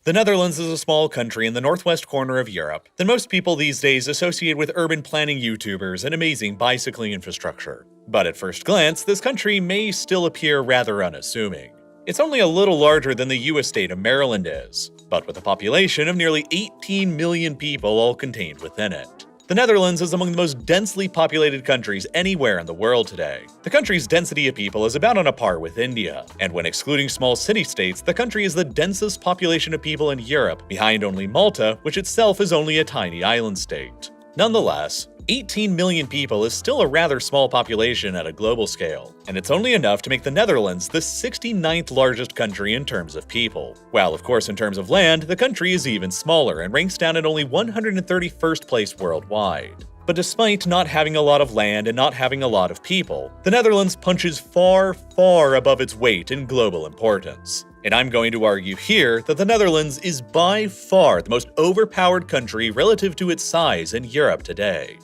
The Netherlands is a small country in the northwest corner of Europe that most people these days associate with urban planning YouTubers and amazing bicycling infrastructure. But at first glance, this country may still appear rather unassuming. It's only a little larger than the US state of Maryland is, but with a population of nearly 18 million people all contained within it. The Netherlands is among the most densely populated countries anywhere in the world today. The country's density of people is about on a par with India, and when excluding small city-states, the country is the densest population of people in Europe, behind only Malta, which itself is only a tiny island state. Nonetheless, 18 million people is still a rather small population at a global scale, and it's only enough to make the Netherlands the 69th largest country in terms of people. While of course in terms of land, the country is even smaller and ranks down at only 131st place worldwide. But despite not having a lot of land and not having a lot of people, the Netherlands punches far, far above its weight in global importance. And I'm going to argue here that the Netherlands is by far the most overpowered country relative to its size in Europe today.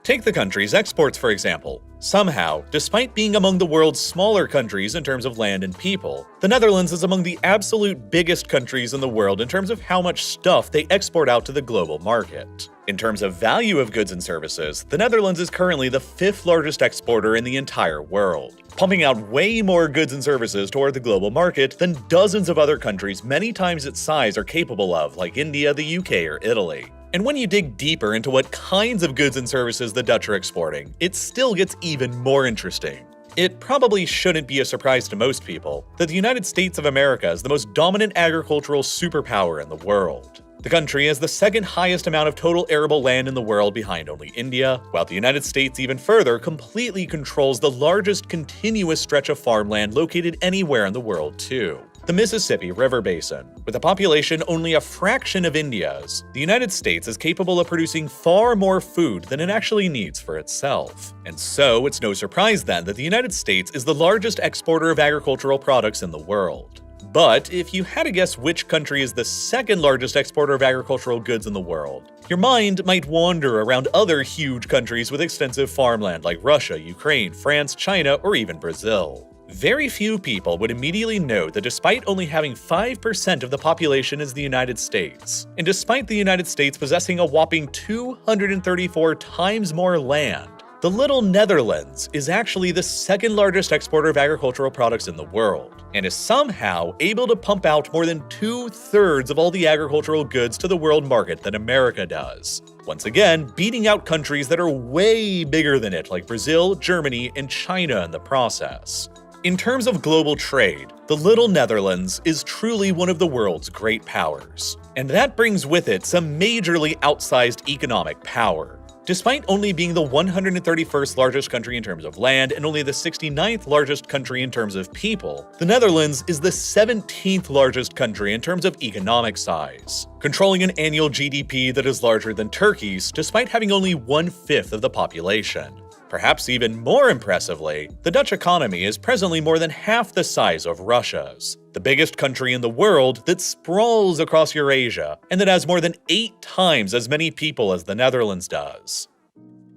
Take the country's exports, for example. Somehow, despite being among the world's smaller countries in terms of land and people, the Netherlands is among the absolute biggest countries in the world in terms of how much stuff they export out to the global market. In terms of value of goods and services, the Netherlands is currently the 5th largest exporter in the entire world, pumping out way more goods and services toward the global market than dozens of other countries many times its size are capable of, like India, the UK, or Italy. And when you dig deeper into what kinds of goods and services the Dutch are exporting, it still gets even more interesting. It probably shouldn't be a surprise to most people that the United States of America is the most dominant agricultural superpower in the world. The country has the second highest amount of total arable land in the world behind only India, while the United States even further completely controls the largest continuous stretch of farmland located anywhere in the world too. The Mississippi River Basin. With a population only a fraction of India's, the United States is capable of producing far more food than it actually needs for itself. And so, it's no surprise then that the United States is the largest exporter of agricultural products in the world. But if you had to guess which country is the second largest exporter of agricultural goods in the world, your mind might wander around other huge countries with extensive farmland like Russia, Ukraine, France, China, or even Brazil. Very few people would immediately know that despite only having 5% of the population as the United States, and despite the United States possessing a whopping 234 times more land, the little Netherlands is actually the second largest exporter of agricultural products in the world, and is somehow able to pump out more than 2/3 of all the agricultural goods to the world market than America does. Once again, beating out countries that are way bigger than it, like Brazil, Germany, and China in the process. In terms of global trade, the little Netherlands is truly one of the world's great powers. And that brings with it some majorly outsized economic power. Despite only being the 131st largest country in terms of land and only the 69th largest country in terms of people, the Netherlands is the 17th largest country in terms of economic size, controlling an annual GDP that is larger than Turkey's despite having only 1/5 of the population. Perhaps even more impressively, the Dutch economy is presently more than half the size of Russia's, the biggest country in the world that sprawls across Eurasia and that has more than 8 times as many people as the Netherlands does.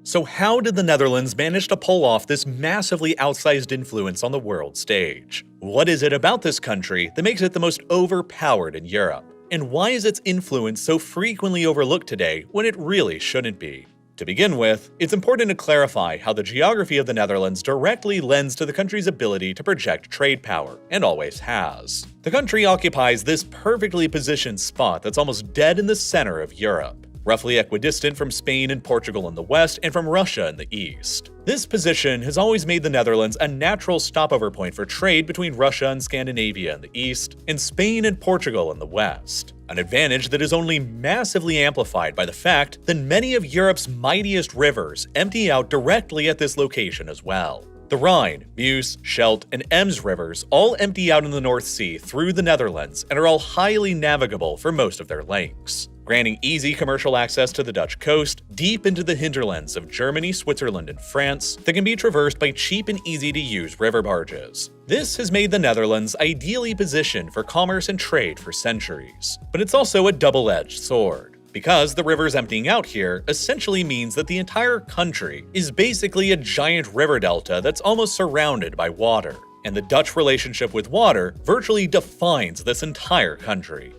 So how did the Netherlands manage to pull off this massively outsized influence on the world stage? What is it about this country that makes it the most overpowered in Europe? And why is its influence so frequently overlooked today when it really shouldn't be? To begin with, it's important to clarify how the geography of the Netherlands directly lends to the country's ability to project trade power, and always has. The country occupies this perfectly positioned spot that's almost dead in the center of Europe, roughly equidistant from Spain and Portugal in the west and from Russia in the east. This position has always made the Netherlands a natural stopover point for trade between Russia and Scandinavia in the east, and Spain and Portugal in the west. An advantage that is only massively amplified by the fact that many of Europe's mightiest rivers empty out directly at this location as well. The Rhine, Meuse, Scheldt, and Ems rivers all empty out in the North Sea through the Netherlands and are all highly navigable for most of their lengths, granting easy commercial access to the Dutch coast, deep into the hinterlands of Germany, Switzerland, and France that can be traversed by cheap and easy-to-use river barges. This has made the Netherlands ideally positioned for commerce and trade for centuries. But it's also a double-edged sword, because the rivers emptying out here essentially means that the entire country is basically a giant river delta that's almost surrounded by water, and the Dutch relationship with water virtually defines this entire country.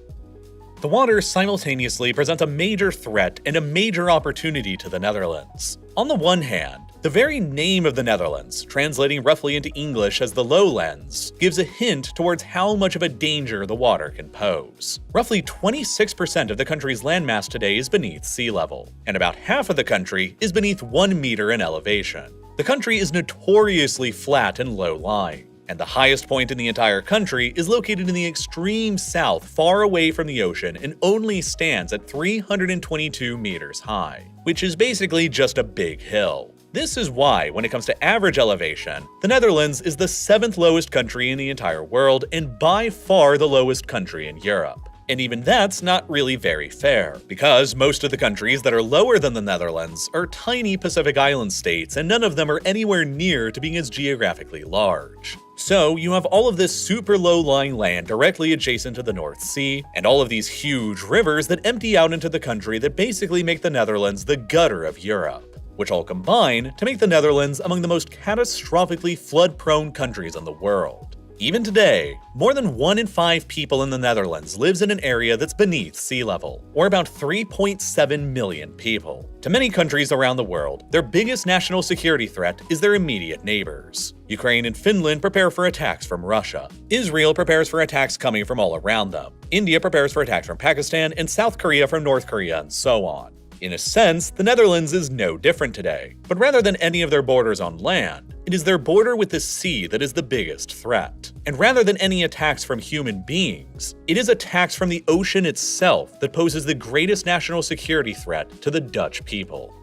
The water simultaneously presents a major threat and a major opportunity to the Netherlands. On the one hand, the very name of the Netherlands, translating roughly into English as the lowlands, gives a hint towards how much of a danger the water can pose. Roughly 26% of the country's landmass today is beneath sea level, and about half of the country is beneath 1 meter in elevation. The country is notoriously flat and low-lying, and the highest point in the entire country is located in the extreme south, far away from the ocean, and only stands at 322 meters high, which is basically just a big hill. This is why, when it comes to average elevation, the Netherlands is the 7th lowest country in the entire world and by far the lowest country in Europe. And even that's not really very fair, because most of the countries that are lower than the Netherlands are tiny Pacific Island states, and none of them are anywhere near to being as geographically large. So you have all of this super low-lying land directly adjacent to the North Sea, and all of these huge rivers that empty out into the country that basically make the Netherlands the gutter of Europe, which all combine to make the Netherlands among the most catastrophically flood-prone countries in the world. Even today, more than 1 in 5 people in the Netherlands lives in an area that's beneath sea level, or about 3.7 million people. To many countries around the world, their biggest national security threat is their immediate neighbors. Ukraine and Finland prepare for attacks from Russia. Israel prepares for attacks coming from all around them. India prepares for attacks from Pakistan, and South Korea from North Korea, and so on. In a sense, the Netherlands is no different today, but rather than any of their borders on land, it is their border with the sea that is the biggest threat. And rather than any attacks from human beings, it is attacks from the ocean itself that poses the greatest national security threat to the Dutch people.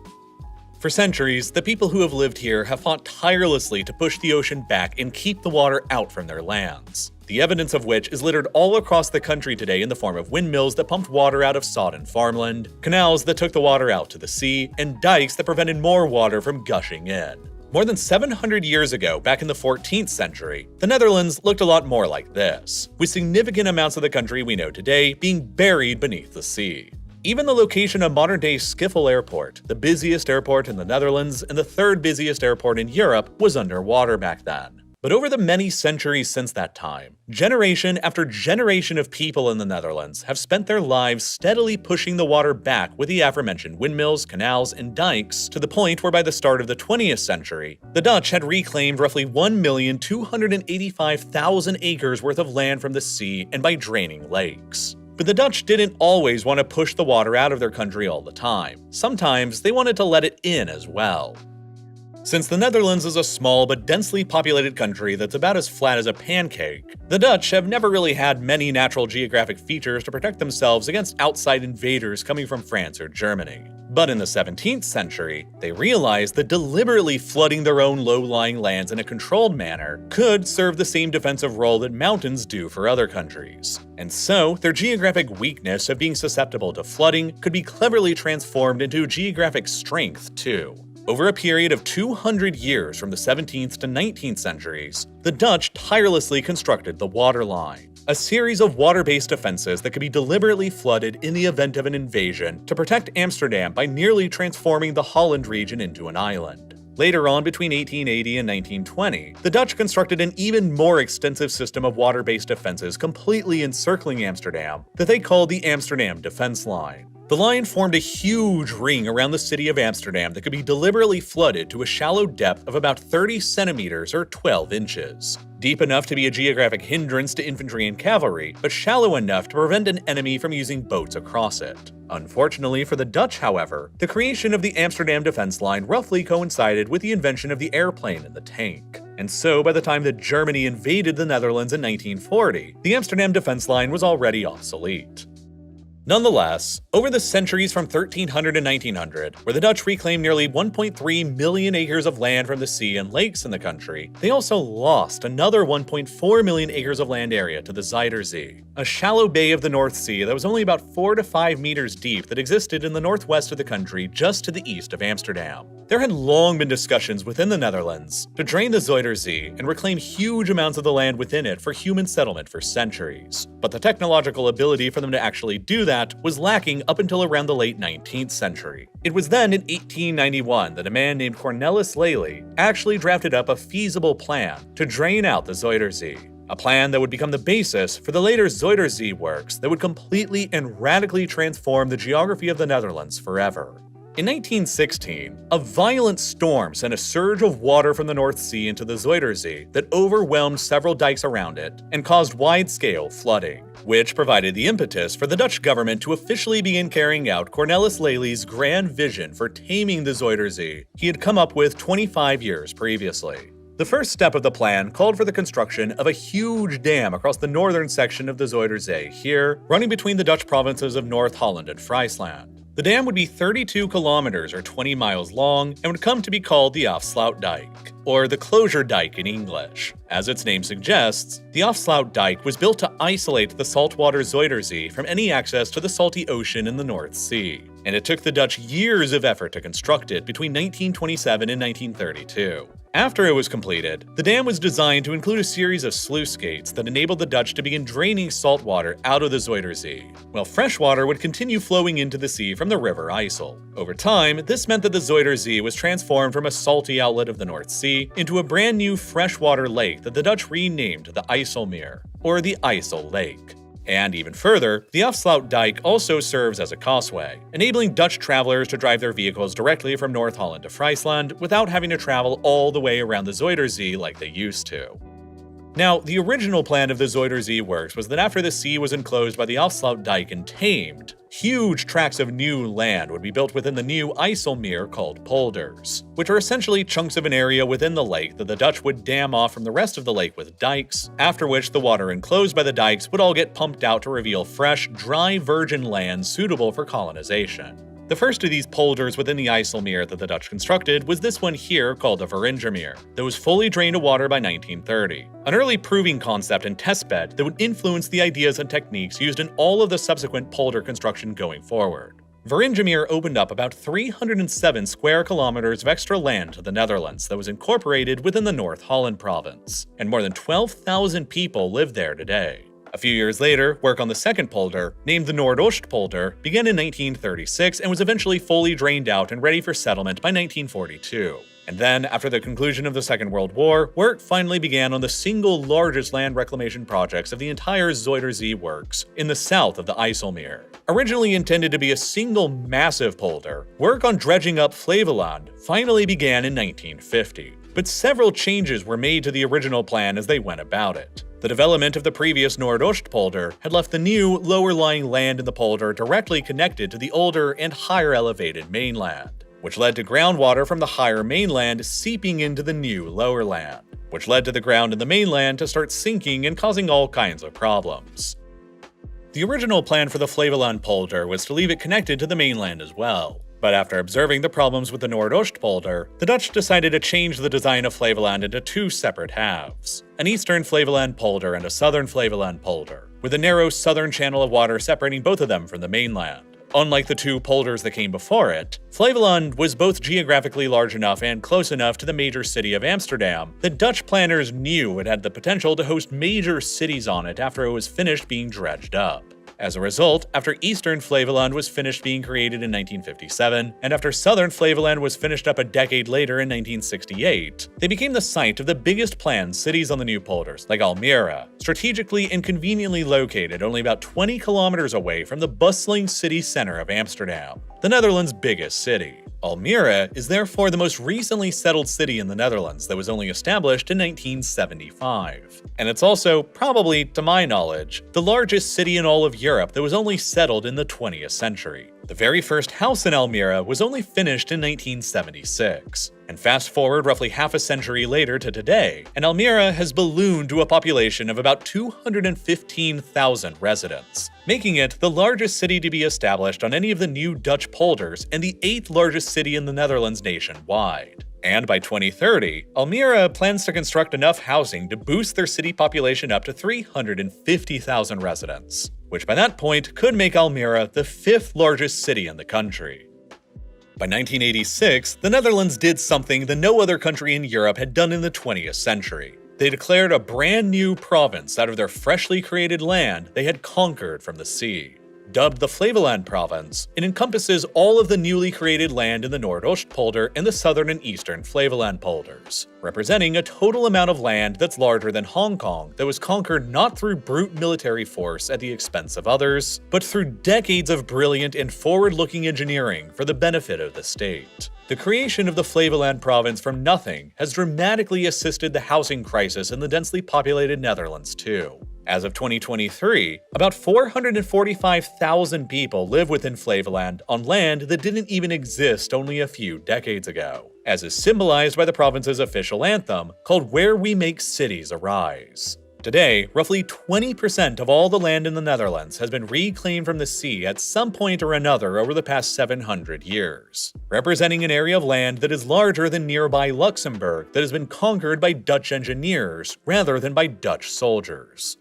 For centuries, the people who have lived here have fought tirelessly to push the ocean back and keep the water out from their lands. The evidence of which is littered all across the country today in the form of windmills that pumped water out of sodden farmland, canals that took the water out to the sea, and dikes that prevented more water from gushing in. More than 700 years ago, back in the 14th century, the Netherlands looked a lot more like this, with significant amounts of the country we know today being buried beneath the sea. Even the location of modern-day Schiphol Airport, the busiest airport in the Netherlands and the 3rd busiest airport in Europe, was underwater back then. But over the many centuries since that time, generation after generation of people in the Netherlands have spent their lives steadily pushing the water back with the aforementioned windmills, canals, and dikes, to the point where by the start of the 20th century, the Dutch had reclaimed roughly 1,285,000 acres worth of land from the sea and by draining lakes. But the Dutch didn't always want to push the water out of their country all the time. Sometimes they wanted to let it in as well. Since the Netherlands is a small but densely populated country that's about as flat as a pancake, the Dutch have never really had many natural geographic features to protect themselves against outside invaders coming from France or Germany. But in the 17th century, they realized that deliberately flooding their own low-lying lands in a controlled manner could serve the same defensive role that mountains do for other countries. And so, their geographic weakness of being susceptible to flooding could be cleverly transformed into geographic strength too. Over a period of 200 years from the 17th to 19th centuries, the Dutch tirelessly constructed the waterline, a series of water-based defenses that could be deliberately flooded in the event of an invasion to protect Amsterdam by nearly transforming the Holland region into an island. Later on, between 1880 and 1920, the Dutch constructed an even more extensive system of water-based defenses completely encircling Amsterdam that they called the Amsterdam Defense Line. The line formed a huge ring around the city of Amsterdam that could be deliberately flooded to a shallow depth of about 30 centimeters or 12 inches. Deep enough to be a geographic hindrance to infantry and cavalry, but shallow enough to prevent an enemy from using boats across it. Unfortunately for the Dutch, however, the creation of the Amsterdam Defense Line roughly coincided with the invention of the airplane and the tank. And so by the time that Germany invaded the Netherlands in 1940, the Amsterdam Defense Line was already obsolete. Nonetheless, over the centuries from 1300 to 1900, where the Dutch reclaimed nearly 1.3 million acres of land from the sea and lakes in the country, they also lost another 1.4 million acres of land area to the Zuiderzee, a shallow bay of the North Sea that was only about 4 to 5 meters deep that existed in the northwest of the country just to the east of Amsterdam. There had long been discussions within the Netherlands to drain the Zuiderzee and reclaim huge amounts of the land within it for human settlement for centuries, but the technological ability for them to actually do that was lacking up until around the late 19th century. It was then in 1891 that a man named Cornelis Lely actually drafted up a feasible plan to drain out the Zuiderzee. a plan that would become the basis for the later Zuiderzee works that would completely and radically transform the geography of the Netherlands forever. In 1916, a violent storm sent a surge of water from the North Sea into the Zuiderzee that overwhelmed several dikes around it and caused wide-scale flooding, which provided the impetus for the Dutch government to officially begin carrying out Cornelis Lely's grand vision for taming the Zuiderzee he had come up with 25 years previously. The first step of the plan called for the construction of a huge dam across the northern section of the Zuiderzee here, running between the Dutch provinces of North Holland and Friesland. The dam would be 32 kilometers or 20 miles long and would come to be called the Afsluitdijk, or the closure dike in English. As its name suggests, the Afsluitdijk was built to isolate the saltwater Zuiderzee from any access to the salty ocean in the North Sea, and it took the Dutch years of effort to construct it between 1927 and 1932. After it was completed, the dam was designed to include a series of sluice gates that enabled the Dutch to begin draining salt water out of the Zuiderzee, while fresh water would continue flowing into the sea from the River IJssel. Over time, this meant that the Zuiderzee was transformed from a salty outlet of the North Sea into a brand new freshwater lake that the Dutch renamed the IJsselmeer, or the IJssel Lake. And even further, the Afsluitdijk also serves as a causeway, enabling Dutch travelers to drive their vehicles directly from North Holland to Friesland without having to travel all the way around the Zuiderzee like they used to. Now, the original plan of the Zuiderzee works was that after the sea was enclosed by the Afsluitdijk and tamed, huge tracts of new land would be built within the new IJsselmeer called polders, which are essentially chunks of an area within the lake that the Dutch would dam off from the rest of the lake with dikes, after which the water enclosed by the dikes would all get pumped out to reveal fresh, dry virgin land suitable for colonization. The first of these polders within the IJsselmeer that the Dutch constructed was this one here called the Veringermeer, that was fully drained of water by 1930, an early proving concept and testbed that would influence the ideas and techniques used in all of the subsequent polder construction going forward. Veringermeer opened up about 307 square kilometers of extra land to the Netherlands that was incorporated within the North Holland province, and more than 12,000 people live there today. A few years later, work on the second polder, named the Noordoostpolder, began in 1936 and was eventually fully drained out and ready for settlement by 1942. And then, after the conclusion of the Second World War, work finally began on the single largest land reclamation projects of the entire Zuiderzee works in the south of the IJsselmeer. Originally intended to be a single massive polder, work on dredging up Flevoland finally began in 1950. But several changes were made to the original plan as they went about it. The development of the previous Noordoostpolder had left the new, lower-lying land in the polder directly connected to the older and higher-elevated mainland, which led to groundwater from the higher mainland seeping into the new lower land, which led to the ground in the mainland to start sinking and causing all kinds of problems. The original plan for the Flevoland polder was to leave it connected to the mainland as well. But after observing the problems with the Noordoostpolder, the Dutch decided to change the design of Flevoland into two separate halves, an eastern Flevoland polder and a southern Flevoland polder, with a narrow southern channel of water separating both of them from the mainland. Unlike the two polders that came before it, Flevoland was both geographically large enough and close enough to the major city of Amsterdam that Dutch planners knew it had the potential to host major cities on it after it was finished being dredged up. As a result, after Eastern Flevoland was finished being created in 1957, and after Southern Flevoland was finished up a decade later in 1968, they became the site of the biggest planned cities on the new polders, like Almere, strategically and conveniently located only about 20 kilometers away from the bustling city center of Amsterdam, the Netherlands' biggest city. Almere is therefore the most recently settled city in the Netherlands that was only established in 1975. And it's also, probably to my knowledge, the largest city in all of Europe that was only settled in the 20th century. The very first house in Almere was only finished in 1976. And fast forward roughly half a century later to today, and Almere has ballooned to a population of about 215,000 residents, making it the largest city to be established on any of the new Dutch polders and the 8th largest city in the Netherlands nationwide. And by 2030, Almere plans to construct enough housing to boost their city population up to 350,000 residents, which by that point could make Almere the 5th largest city in the country. By 1986, the Netherlands did something that no other country in Europe had done in the 20th century. They declared a brand new province out of their freshly created land they had conquered from the sea. Dubbed the Flevoland province, it encompasses all of the newly created land in the Nordoostpolder and the southern and eastern Flevoland polders, representing a total amount of land that's larger than Hong Kong that was conquered not through brute military force at the expense of others, but through decades of brilliant and forward-looking engineering for the benefit of the state. The creation of the Flevoland province from nothing has dramatically assisted the housing crisis in the densely populated Netherlands too. As of 2023, about 445,000 people live within Flevoland on land that didn't even exist only a few decades ago, as is symbolized by the province's official anthem, called Where We Make Cities Arise. Today, roughly 20% of all the land in the Netherlands has been reclaimed from the sea at some point or another over the past 700 years, representing an area of land that is larger than nearby Luxembourg that has been conquered by Dutch engineers rather than by Dutch soldiers.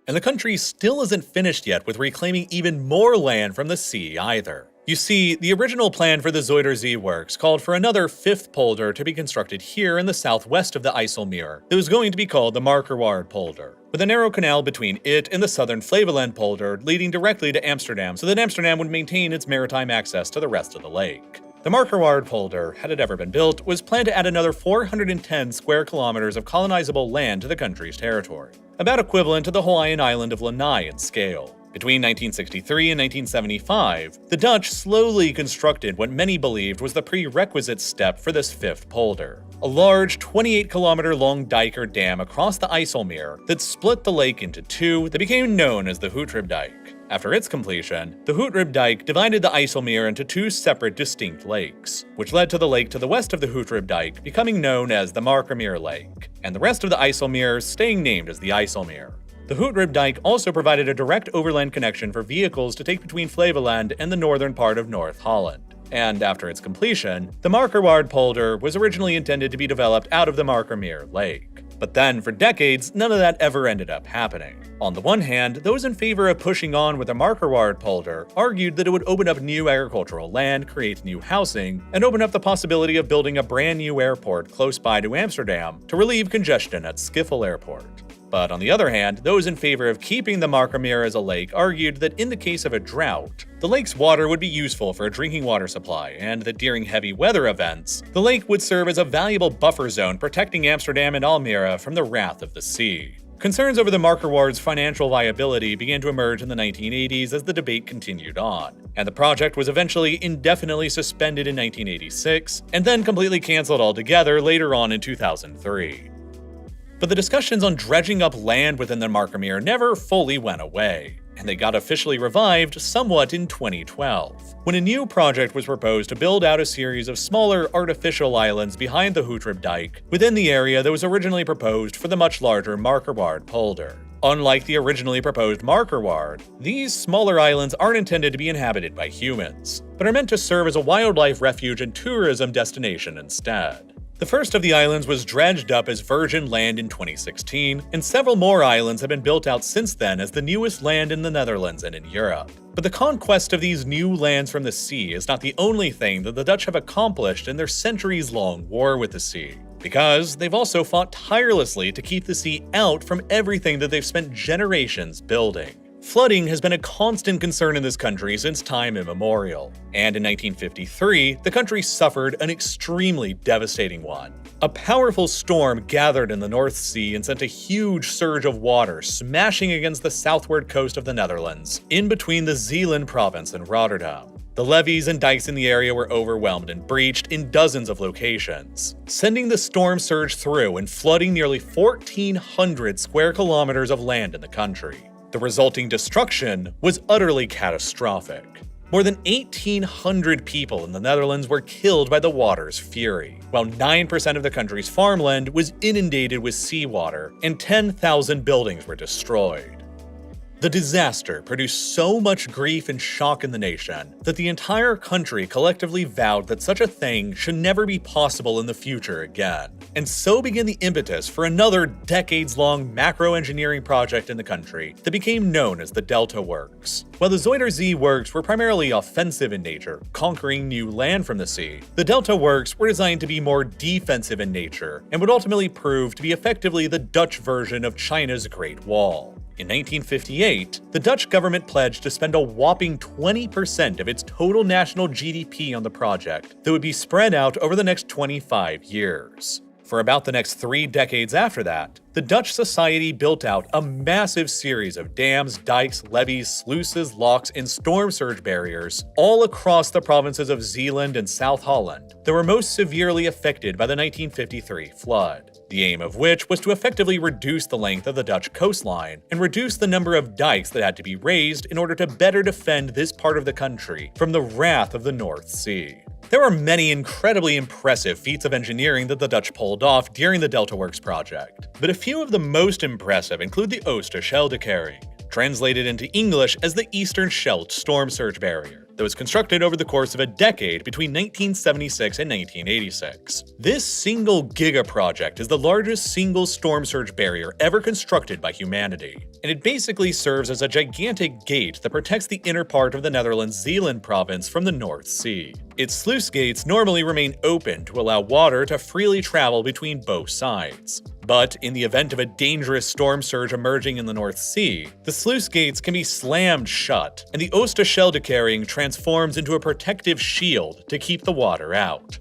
And the country still isn't finished yet with reclaiming even more land from the sea either. You see, the original plan for the Zuiderzee works called for another fifth polder to be constructed here in the southwest of the IJsselmeer that was going to be called the Markerwaard polder, with a narrow canal between it and the southern Flevoland polder leading directly to Amsterdam so that Amsterdam would maintain its maritime access to the rest of the lake. The Markerwaard polder, had it ever been built, was planned to add another 410 square kilometers of colonizable land to the country's territory, about equivalent to the Hawaiian island of Lanai in scale. Between 1963 and 1975, the Dutch slowly constructed what many believed was the prerequisite step for this fifth polder, a large 28-kilometer-long dike or dam across the IJsselmeer that split the lake into two that became known as the Hoetribdijk. After its completion, the Hoetribdijk divided the IJsselmeer into two separate distinct lakes, which led to the lake to the west of the Hoetribdijk becoming known as the Markermeer Lake, and the rest of the IJsselmeer staying named as the IJsselmeer. The Hoetribdijk also provided a direct overland connection for vehicles to take between Flevoland and the northern part of North Holland. And after its completion, the Markerwaard polder was originally intended to be developed out of the Markermeer Lake. But then, for decades, none of that ever ended up happening. On the one hand, those in favor of pushing on with the Markerwaard polder argued that it would open up new agricultural land, create new housing, and open up the possibility of building a brand new airport close by to Amsterdam to relieve congestion at Schiphol Airport. But on the other hand, those in favor of keeping the Markermeer as a lake argued that in the case of a drought, the lake's water would be useful for a drinking water supply, and that during heavy weather events, the lake would serve as a valuable buffer zone protecting Amsterdam and Almere from the wrath of the sea. Concerns over the Markerwaard's financial viability began to emerge in the 1980s as the debate continued on, and the project was eventually indefinitely suspended in 1986, and then completely cancelled altogether later on in 2003. But the discussions on dredging up land within the Markermeer never fully went away, and they got officially revived somewhat in 2012, when a new project was proposed to build out a series of smaller artificial islands behind the Hoetribdijk within the area that was originally proposed for the much larger Markerwaard polder. Unlike the originally proposed Markerwaard, these smaller islands aren't intended to be inhabited by humans, but are meant to serve as a wildlife refuge and tourism destination instead. The first of the islands was dredged up as virgin land in 2016, and several more islands have been built out since then as the newest land in the Netherlands and in Europe. But the conquest of these new lands from the sea is not the only thing that the Dutch have accomplished in their centuries-long war with the sea, because they've also fought tirelessly to keep the sea out from everything that they've spent generations building. Flooding has been a constant concern in this country since time immemorial, and in 1953, the country suffered an extremely devastating one. A powerful storm gathered in the North Sea and sent a huge surge of water smashing against the southward coast of the Netherlands, in between the Zeeland province and Rotterdam. The levees and dikes in the area were overwhelmed and breached in dozens of locations, sending the storm surge through and flooding nearly 1,400 square kilometers of land in the country. The resulting destruction was utterly catastrophic. More than 1,800 people in the Netherlands were killed by the water's fury, while 9% of the country's farmland was inundated with seawater and 10,000 buildings were destroyed. The disaster produced so much grief and shock in the nation that the entire country collectively vowed that such a thing should never be possible in the future again. And so began the impetus for another decades-long macro-engineering project in the country that became known as the Delta Works. While the Zuiderzee Works were primarily offensive in nature, conquering new land from the sea, the Delta Works were designed to be more defensive in nature and would ultimately prove to be effectively the Dutch version of China's Great Wall. In 1958, the Dutch government pledged to spend a whopping 20% of its total national GDP on the project that would be spread out over the next 25 years. For about the next 3 decades after that, the Dutch society built out a massive series of dams, dikes, levees, sluices, locks, and storm surge barriers all across the provinces of Zeeland and South Holland that were most severely affected by the 1953 flood, the aim of which was to effectively reduce the length of the Dutch coastline and reduce the number of dikes that had to be raised in order to better defend this part of the country from the wrath of the North Sea. There were many incredibly impressive feats of engineering that the Dutch pulled off during the Delta Works project, but a few of the most impressive include the Oosterscheldekering, translated into English as the Eastern Scheldt Storm Surge Barrier, that was constructed over the course of a decade between 1976 and 1986. This single giga project is the largest single storm surge barrier ever constructed by humanity, and it basically serves as a gigantic gate that protects the inner part of the Netherlands' Zeeland province from the North Sea. Its sluice gates normally remain open to allow water to freely travel between both sides. But in the event of a dangerous storm surge emerging in the North Sea, the sluice gates can be slammed shut, and the Oosterscheldekering transforms into a protective shield to keep the water out.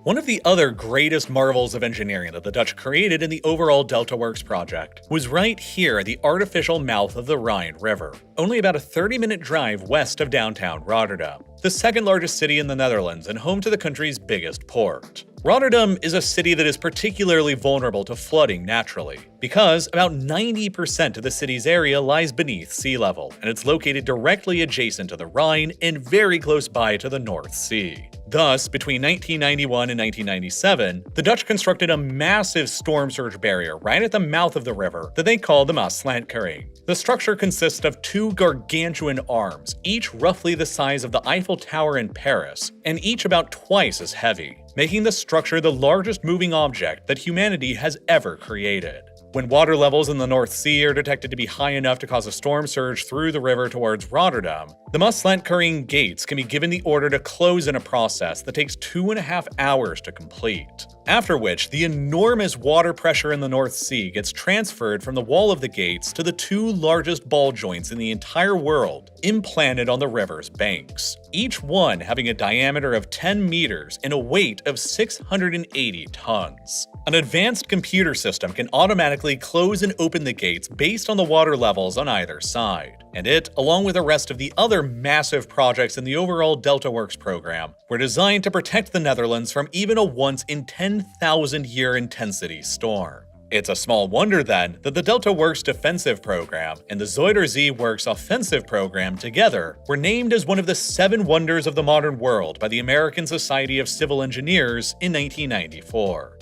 One of the other greatest marvels of engineering that the Dutch created in the overall Delta Works project was right here at the artificial mouth of the Rhine River, only about a 30-minute drive west of downtown Rotterdam, the second largest city in the Netherlands and home to the country's biggest port. Rotterdam is a city that is particularly vulnerable to flooding naturally, because about 90% of the city's area lies beneath sea level, and it's located directly adjacent to the Rhine and very close by to the North Sea. Thus, between 1991 and 1997, the Dutch constructed a massive storm surge barrier right at the mouth of the river that they called the Maaslandkering. The structure consists of 2 gargantuan arms, each roughly the size of the Eiffel Tower in Paris, and each about twice as heavy, making the structure the largest moving object that humanity has ever created. When water levels in the North Sea are detected to be high enough to cause a storm surge through the river towards Rotterdam, the Maaslandkering gates can be given the order to close in a process that takes 2.5 hours to complete. After which, the enormous water pressure in the North Sea gets transferred from the wall of the gates to the 2 largest ball joints in the entire world, implanted on the river's banks, each one having a diameter of 10 meters and a weight of 680 tons. An advanced computer system can automatically close and open the gates based on the water levels on either side, and it, along with the rest of the other massive projects in the overall Delta Works program, were designed to protect the Netherlands from even a once-in-10,000-year intensity storm. It's a small wonder, then, that the Delta Works defensive program and the Zuiderzee Works offensive program together were named as one of the 7 wonders of the modern world by the American Society of Civil Engineers in 1994.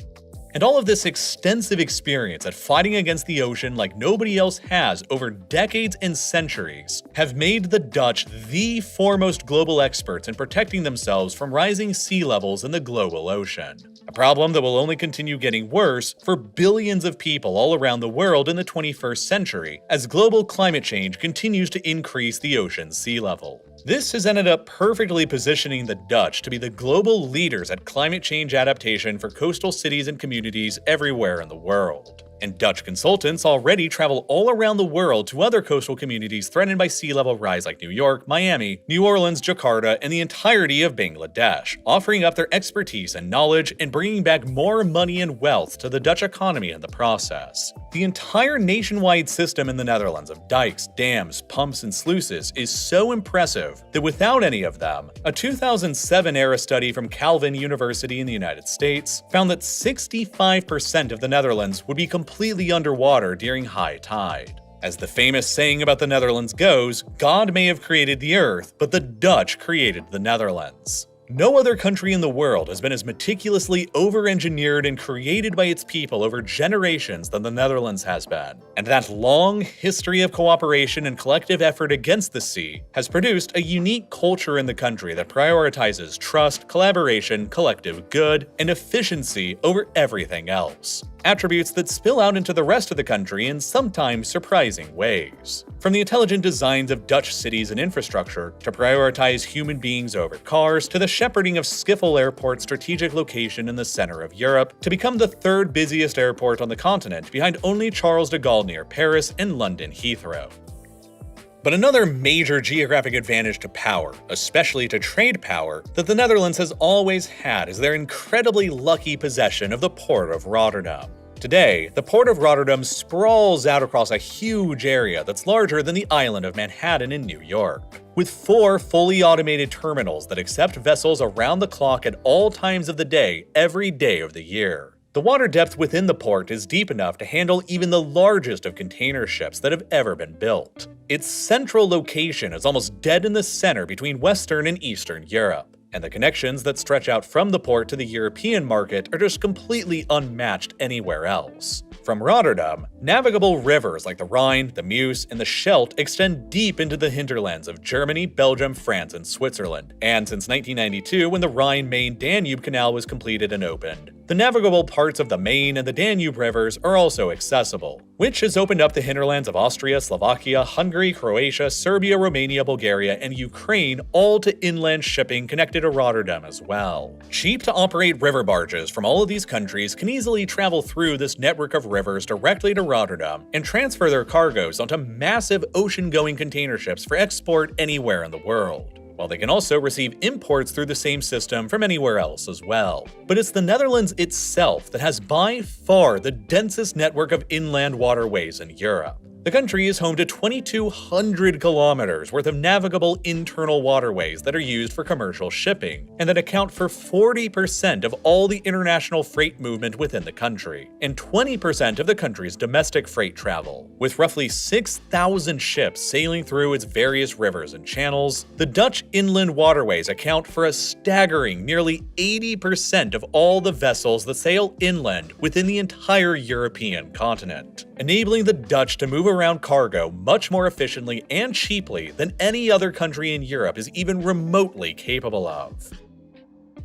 And all of this extensive experience at fighting against the ocean like nobody else has over decades and centuries have made the Dutch the foremost global experts in protecting themselves from rising sea levels in the global ocean. A problem that will only continue getting worse for billions of people all around the world in the 21st century as global climate change continues to increase the ocean's sea level. This has ended up perfectly positioning the Dutch to be the global leaders at climate change adaptation for coastal cities and communities everywhere in the world. And Dutch consultants already travel all around the world to other coastal communities threatened by sea level rise like New York, Miami, New Orleans, Jakarta, and the entirety of Bangladesh, offering up their expertise and knowledge and bringing back more money and wealth to the Dutch economy in the process. The entire nationwide system in the Netherlands of dikes, dams, pumps, and sluices is so impressive that without any of them, a 2007-era study from Calvin University in the United States found that 65% of the Netherlands would be completely underwater during high tide. As the famous saying about the Netherlands goes, God may have created the earth, but the Dutch created the Netherlands. No other country in the world has been as meticulously over-engineered and created by its people over generations than the Netherlands has been, and that long history of cooperation and collective effort against the sea has produced a unique culture in the country that prioritizes trust, collaboration, collective good, and efficiency over everything else. attributes that spill out into the rest of the country in sometimes surprising ways. From the intelligent designs of Dutch cities and infrastructure to prioritize human beings over cars, to the shepherding of Schiphol Airport's strategic location in the center of Europe to become the third busiest airport on the continent behind only Charles de Gaulle near Paris and London Heathrow. But another major geographic advantage to power, especially to trade power, that the Netherlands has always had is their incredibly lucky possession of the Port of Rotterdam. Today, the Port of Rotterdam sprawls out across a huge area that's larger than the island of Manhattan in New York, with 4 fully automated terminals that accept vessels around the clock at all times of the day, every day of the year. The water depth within the port is deep enough to handle even the largest of container ships that have ever been built. Its central location is almost dead in the center between Western and Eastern Europe, and the connections that stretch out from the port to the European market are just completely unmatched anywhere else. From Rotterdam, navigable rivers like the Rhine, the Meuse, and the Scheldt extend deep into the hinterlands of Germany, Belgium, France, and Switzerland. And since 1992, when the Rhine-Main-Danube Canal was completed and opened, the navigable parts of the Main and the Danube rivers are also accessible, which has opened up the hinterlands of Austria, Slovakia, Hungary, Croatia, Serbia, Romania, Bulgaria, and Ukraine, all to inland shipping connected to Rotterdam as well. Cheap to operate river barges from all of these countries can easily travel through this network of rivers directly to Rotterdam and transfer their cargoes onto massive ocean-going container ships for export anywhere in the world, while they can also receive imports through the same system from anywhere else as well. But it's the Netherlands itself that has by far the densest network of inland waterways in Europe. The country is home to 2,200 kilometers worth of navigable internal waterways that are used for commercial shipping, and that account for 40% of all the international freight movement within the country, and 20% of the country's domestic freight travel. With roughly 6,000 ships sailing through its various rivers and channels, the Dutch inland waterways account for a staggering nearly 80% of all the vessels that sail inland within the entire European continent, enabling the Dutch to move around cargo much more efficiently and cheaply than any other country in Europe is even remotely capable of.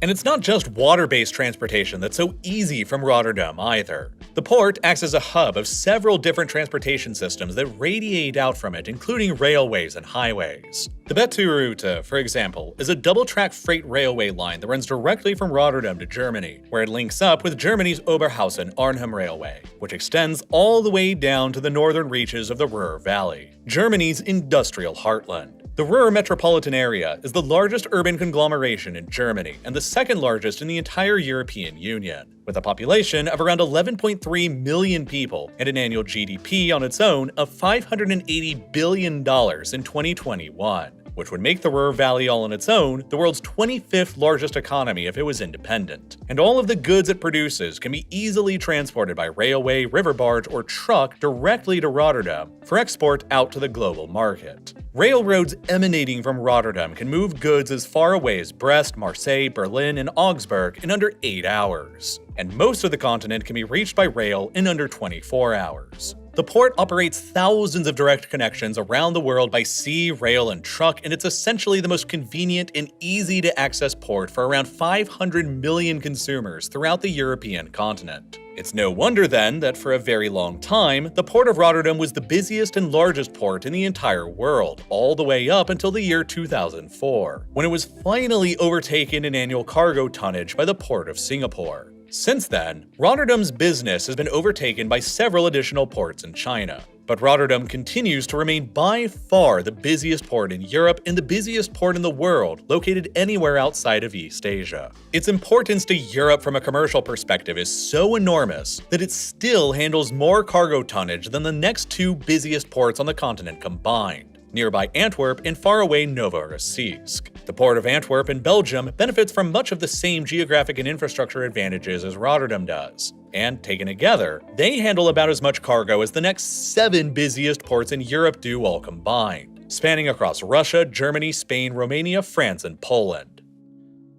And it's not just water-based transportation that's so easy from Rotterdam either. The port acts as a hub of several different transportation systems that radiate out from it, including railways and highways. The Betuwe-route, for example, is a double-track freight railway line that runs directly from Rotterdam to Germany, where it links up with Germany's Oberhausen-Arnhem Railway, which extends all the way down to the northern reaches of the Ruhr Valley, Germany's industrial heartland. The Ruhr metropolitan area is the largest urban conglomeration in Germany and the second largest in the entire European Union, with a population of around 11.3 million people and an annual GDP on its own of $580 billion in 2021. Which would make the Ruhr Valley all on its own the world's 25th largest economy if it was independent. And all of the goods it produces can be easily transported by railway, river barge, or truck directly to Rotterdam for export out to the global market. Railroads emanating from Rotterdam can move goods as far away as Brest, Marseille, Berlin, and Augsburg in under 8 hours. And most of the continent can be reached by rail in under 24 hours. The port operates thousands of direct connections around the world by sea, rail, and truck, and it's essentially the most convenient and easy-to-access port for around 500 million consumers throughout the European continent. It's no wonder then that for a very long time, the Port of Rotterdam was the busiest and largest port in the entire world, all the way up until the year 2004, when it was finally overtaken in annual cargo tonnage by the Port of Singapore. Since then, Rotterdam's business has been overtaken by several additional ports in China. But Rotterdam continues to remain by far the busiest port in Europe and the busiest port in the world, located anywhere outside of East Asia. Its importance to Europe from a commercial perspective is so enormous that it still handles more cargo tonnage than the next 2 busiest ports on the continent combined, nearby Antwerp and faraway Novorossiysk. The Port of Antwerp in Belgium benefits from much of the same geographic and infrastructure advantages as Rotterdam does, and taken together, they handle about as much cargo as the next 7 busiest ports in Europe do all combined, spanning across Russia, Germany, Spain, Romania, France, and Poland.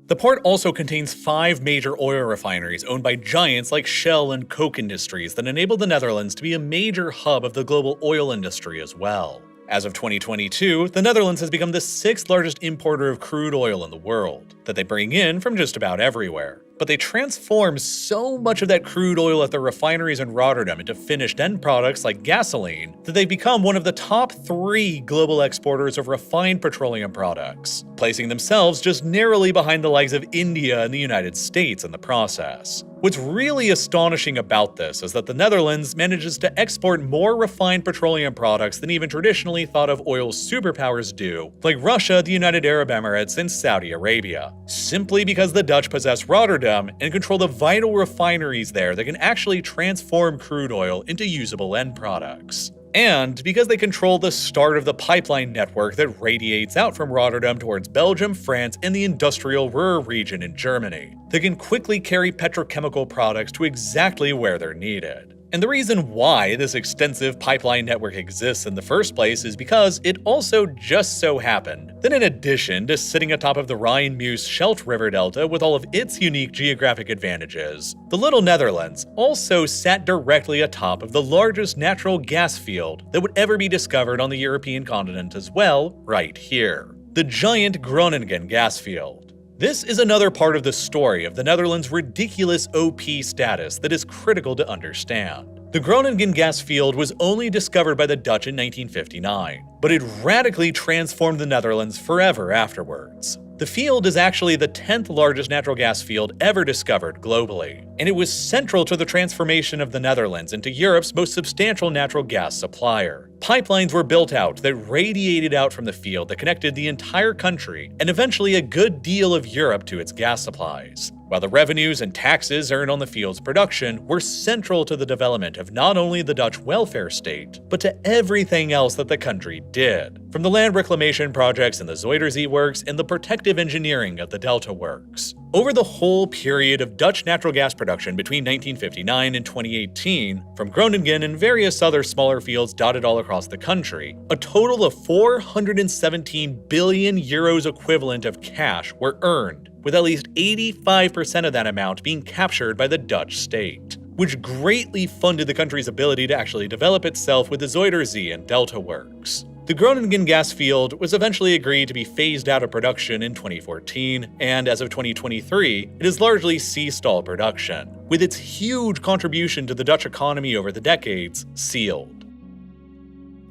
The port also contains 5 major oil refineries owned by giants like Shell and Koch Industries that enable the Netherlands to be a major hub of the global oil industry as well. As of 2022, the Netherlands has become the 6th largest importer of crude oil in the world, that they bring in from just about everywhere. but they transform so much of that crude oil at their refineries in Rotterdam into finished end products like gasoline that they've become one of the top 3 global exporters of refined petroleum products, placing themselves just narrowly behind the likes of India and the United States in the process. What's really astonishing about this is that the Netherlands manages to export more refined petroleum products than even traditionally thought of oil superpowers do, like Russia, the United Arab Emirates, and Saudi Arabia, simply because the Dutch possess Rotterdam and control the vital refineries there that can actually transform crude oil into usable end products. And because they control the start of the pipeline network that radiates out from Rotterdam towards Belgium, France, and the industrial Ruhr region in Germany, they can quickly carry petrochemical products to exactly where they're needed. And the reason why this extensive pipeline network exists in the first place is because it also just so happened that in addition to sitting atop of the Rhine-Meuse-Scheldt river delta with all of its unique geographic advantages, the little Netherlands also sat directly atop of the largest natural gas field that would ever be discovered on the European continent as well, right here, the giant Groningen gas field. This is another part of the story of the Netherlands' ridiculous OP status that is critical to understand. The Groningen gas field was only discovered by the Dutch in 1959, but it radically transformed the Netherlands forever afterwards. The field is actually the 10th largest natural gas field ever discovered globally, and it was central to the transformation of the Netherlands into Europe's most substantial natural gas supplier. Pipelines were built out that radiated out from the field that connected the entire country and eventually a good deal of Europe to its gas supplies, while the revenues and taxes earned on the field's production were central to the development of not only the Dutch welfare state, but to everything else that the country did, from the land reclamation projects in the Zuiderzee works and the protective engineering of the Delta works. Over the whole period of Dutch natural gas production between 1959 and 2018, from Groningen and various other smaller fields dotted all across the country, a total of 417 billion euros equivalent of cash were earned, with at least 85% of that amount being captured by the Dutch state, which greatly funded the country's ability to actually develop itself with the Zuiderzee and Delta works. The Groningen gas field was eventually agreed to be phased out of production in 2014, and as of 2023, it has largely ceased all production, with its huge contribution to the Dutch economy over the decades sealed.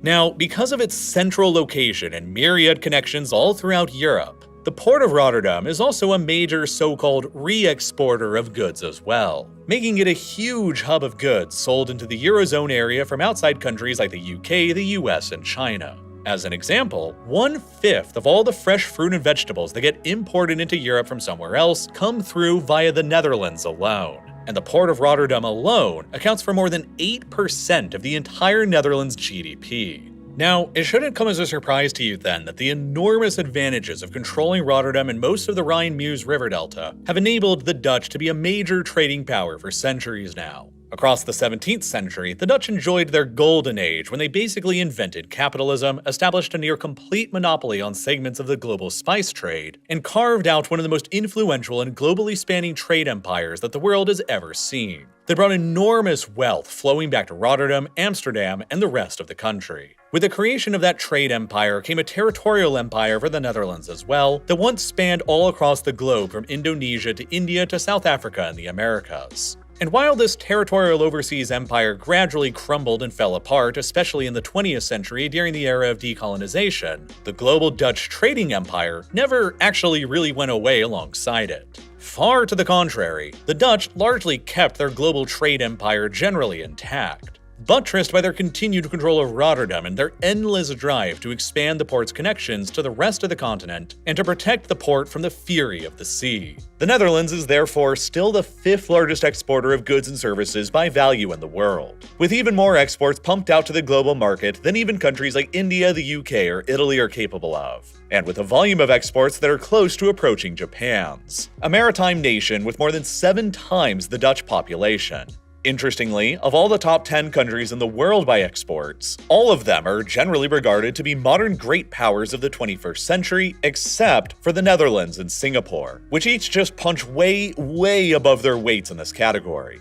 Now, because of its central location and myriad connections all throughout Europe, the port of Rotterdam is also a major so-called re-exporter of goods as well, making it a huge hub of goods sold into the Eurozone area from outside countries like the UK, the US, and China. As an example, 1/5 of all the fresh fruit and vegetables that get imported into Europe from somewhere else come through via the Netherlands alone. And the port of Rotterdam alone accounts for more than 8% of the entire Netherlands' GDP. Now, it shouldn't come as a surprise to you then that the enormous advantages of controlling Rotterdam and most of the Rhine-Meuse river delta have enabled the Dutch to be a major trading power for centuries now. Across the 17th century, the Dutch enjoyed their golden age when they basically invented capitalism, established a near-complete monopoly on segments of the global spice trade, and carved out one of the most influential and globally spanning trade empires that the world has ever seen. They brought enormous wealth flowing back to Rotterdam, Amsterdam, and the rest of the country. With the creation of that trade empire came a territorial empire for the Netherlands as well, that once spanned all across the globe from Indonesia to India to South Africa and the Americas. And while this territorial overseas empire gradually crumbled and fell apart, especially in the 20th century during the era of decolonization, the global Dutch trading empire never actually really went away alongside it. Far to the contrary, the Dutch largely kept their global trade empire generally intact, buttressed by their continued control of Rotterdam and their endless drive to expand the port's connections to the rest of the continent and to protect the port from the fury of the sea. The Netherlands is therefore still the 5th largest exporter of goods and services by value in the world, with even more exports pumped out to the global market than even countries like India, the UK, or Italy are capable of, and with a volume of exports that are close to approaching Japan's, a maritime nation with more than 7 times the Dutch population. Interestingly, of all the top 10 countries in the world by exports, all of them are generally regarded to be modern great powers of the 21st century, except for the Netherlands and Singapore, which each just punch way above their weights in this category.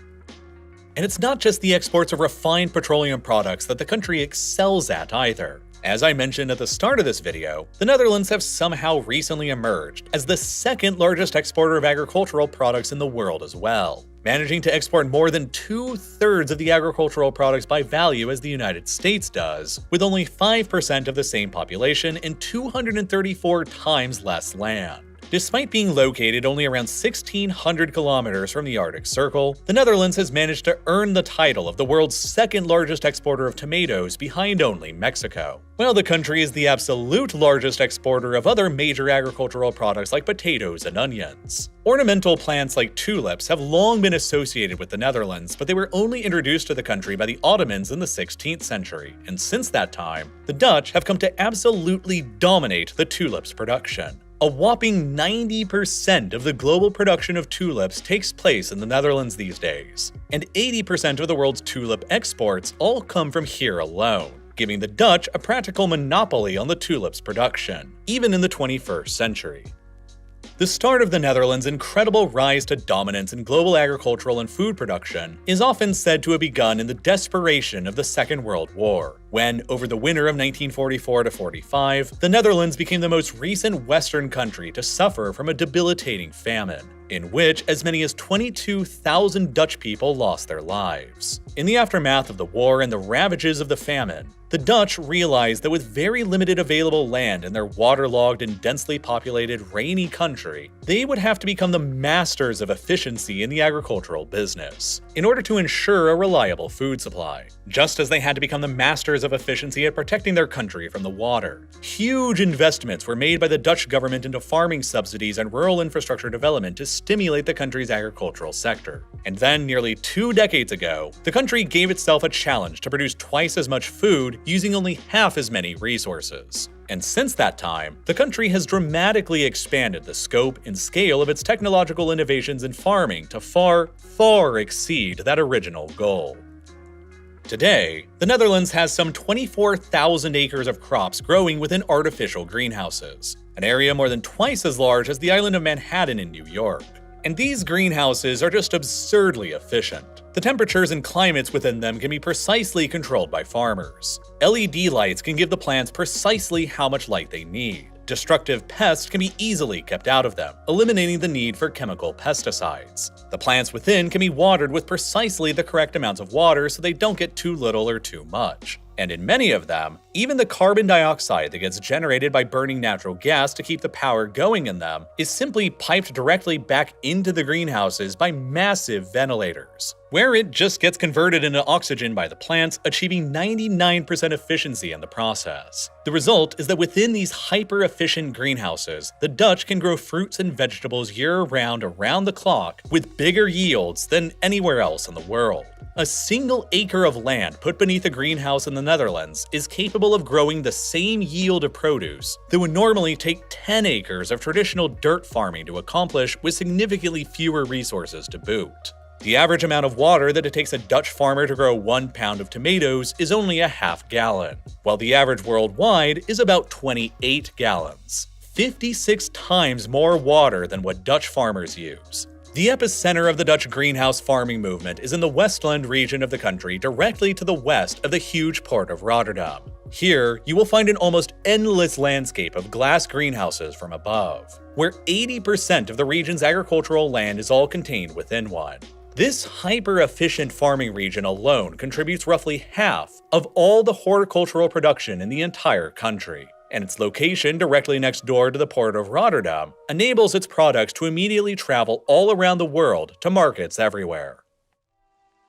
And it's not just the exports of refined petroleum products that the country excels at either. As I mentioned at the start of this video, the Netherlands have somehow recently emerged as the second largest exporter of agricultural products in the world as well, managing to export more than 2/3 of the agricultural products by value as the United States does, with only 5% of the same population and 234 times less land. Despite being located only around 1,600 kilometers from the Arctic Circle, the Netherlands has managed to earn the title of the world's second largest exporter of tomatoes, behind only Mexico. While the country is the absolute largest exporter of other major agricultural products like potatoes and onions. Ornamental plants like tulips have long been associated with the Netherlands, but they were only introduced to the country by the Ottomans in the 16th century, and since that time, the Dutch have come to absolutely dominate the tulips production. A whopping 90% of the global production of tulips takes place in the Netherlands these days, and 80% of the world's tulip exports all come from here alone, giving the Dutch a practical monopoly on the tulips production, even in the 21st century. The start of the Netherlands' incredible rise to dominance in global agricultural and food production is often said to have begun in the desperation of the Second World War, when, over the winter of 1944-45, the Netherlands became the most recent Western country to suffer from a debilitating famine, in which as many as 22,000 Dutch people lost their lives. In the aftermath of the war and the ravages of the famine, the Dutch realized that with very limited available land in their waterlogged and densely populated rainy country, they would have to become the masters of efficiency in the agricultural business, in order to ensure a reliable food supply, just as they had to become the masters of efficiency at protecting their country from the water. Huge investments were made by the Dutch government into farming subsidies and rural infrastructure development to stimulate the country's agricultural sector. And then, nearly 2 decades ago, the country gave itself a challenge to produce twice as much food using only half as many resources. And since that time, the country has dramatically expanded the scope and scale of its technological innovations in farming to far, far exceed that original goal. Today, the Netherlands has some 24,000 acres of crops growing within artificial greenhouses, an area more than twice as large as the island of Manhattan in New York. And these greenhouses are just absurdly efficient. The temperatures and climates within them can be precisely controlled by farmers. LED lights can give the plants precisely how much light they need. Destructive pests can be easily kept out of them, eliminating the need for chemical pesticides. The plants within can be watered with precisely the correct amounts of water so they don't get too little or too much. And in many of them, even the carbon dioxide that gets generated by burning natural gas to keep the power going in them is simply piped directly back into the greenhouses by massive ventilators, where it just gets converted into oxygen by the plants, achieving 99% efficiency in the process. The result is that within these hyper-efficient greenhouses, the Dutch can grow fruits and vegetables year-round around the clock with bigger yields than anywhere else in the world. A single acre of land put beneath a greenhouse in the Netherlands is capable of growing the same yield of produce that would normally take 10 acres of traditional dirt farming to accomplish with significantly fewer resources to boot. The average amount of water that it takes a Dutch farmer to grow 1 pound of tomatoes is only a half gallon, while the average worldwide is about 28 gallons, 56 times more water than what Dutch farmers use. The epicenter of the Dutch greenhouse farming movement is in the Westland region of the country, directly to the west of the huge port of Rotterdam. Here, you will find an almost endless landscape of glass greenhouses from above, where 80% of the region's agricultural land is all contained within one. This hyper-efficient farming region alone contributes roughly half of all the horticultural production in the entire country, and its location directly next door to the port of Rotterdam enables its products to immediately travel all around the world to markets everywhere.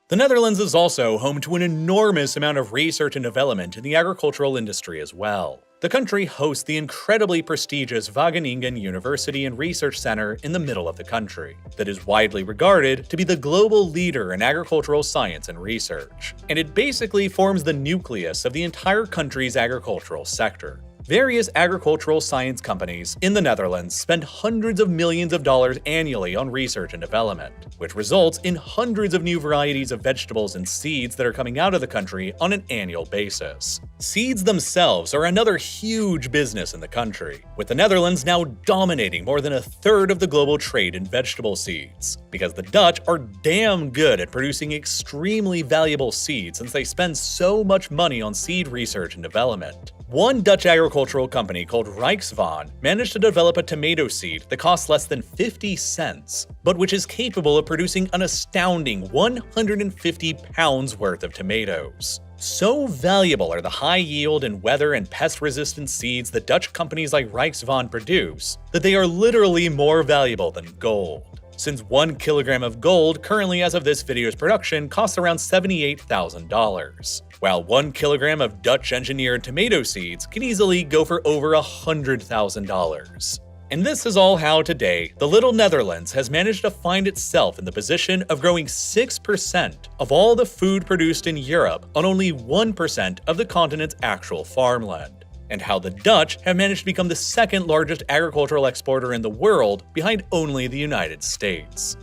The Netherlands is also home to an enormous amount of research and development in the agricultural industry as well. The country hosts the incredibly prestigious Wageningen University and Research Center in the middle of the country, that is widely regarded to be the global leader in agricultural science and research, and it basically forms the nucleus of the entire country's agricultural sector. Various agricultural science companies in the Netherlands spend hundreds of millions of dollars annually on research and development, which results in hundreds of new varieties of vegetables and seeds that are coming out of the country on an annual basis. Seeds themselves are another huge business in the country, with the Netherlands now dominating more than a third of the global trade in vegetable seeds, because the Dutch are damn good at producing extremely valuable seeds since they spend so much money on seed research and development. One Dutch agricultural company called RealLifeLore managed to develop a tomato seed that costs less than 50 cents, but which is capable of producing an astounding 150 pounds worth of tomatoes. So valuable are the high yield and weather and pest resistant seeds that Dutch companies like RealLifeLore produce that they are literally more valuable than gold. Since 1 kilogram of gold currently as of this video's production costs around $78,000, while 1 kilogram of Dutch engineered tomato seeds can easily go for over $100,000. And this is all how today, the little Netherlands has managed to find itself in the position of growing 6% of all the food produced in Europe on only 1% of the continent's actual farmland, and how the Dutch have managed to become the second largest agricultural exporter in the world behind only the United States.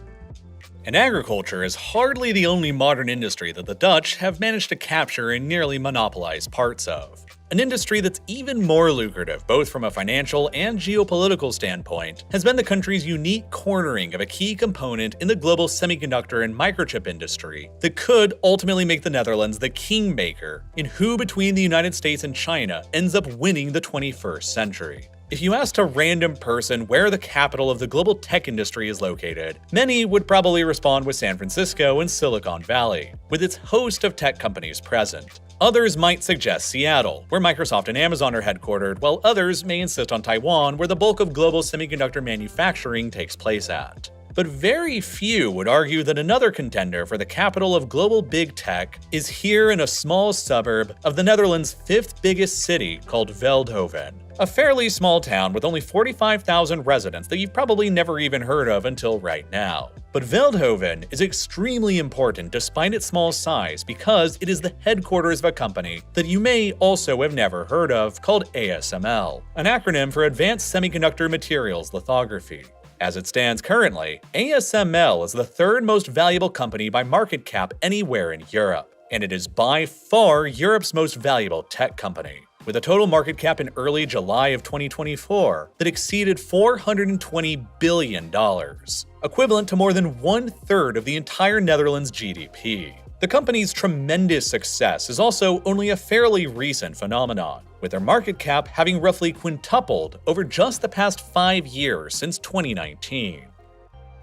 And agriculture is hardly the only modern industry that the Dutch have managed to capture and nearly monopolize parts of. An industry that's even more lucrative, both from a financial and geopolitical standpoint, has been the country's unique cornering of a key component in the global semiconductor and microchip industry that could ultimately make the Netherlands the kingmaker in who between the United States and China ends up winning the 21st century. If you asked a random person where the capital of the global tech industry is located, many would probably respond with San Francisco and Silicon Valley, with its host of tech companies present. Others might suggest Seattle, where Microsoft and Amazon are headquartered, while others may insist on Taiwan, where the bulk of global semiconductor manufacturing takes place at. But very few would argue that another contender for the capital of global big tech is here in a small suburb of the Netherlands' 5th biggest city called Veldhoven, a fairly small town with only 45,000 residents that you've probably never even heard of until right now. But Veldhoven is extremely important despite its small size because it is the headquarters of a company that you may also have never heard of called ASML, an acronym for Advanced Semiconductor Materials Lithography. As it stands currently, ASML is the third most valuable company by market cap anywhere in Europe, and it is by far Europe's most valuable tech company, with a total market cap in early July of 2024 that exceeded $420 billion, equivalent to more than 1/3 of the entire Netherlands' GDP. The company's tremendous success is also only a fairly recent phenomenon, with their market cap having roughly quintupled over just the past 5 years since 2019.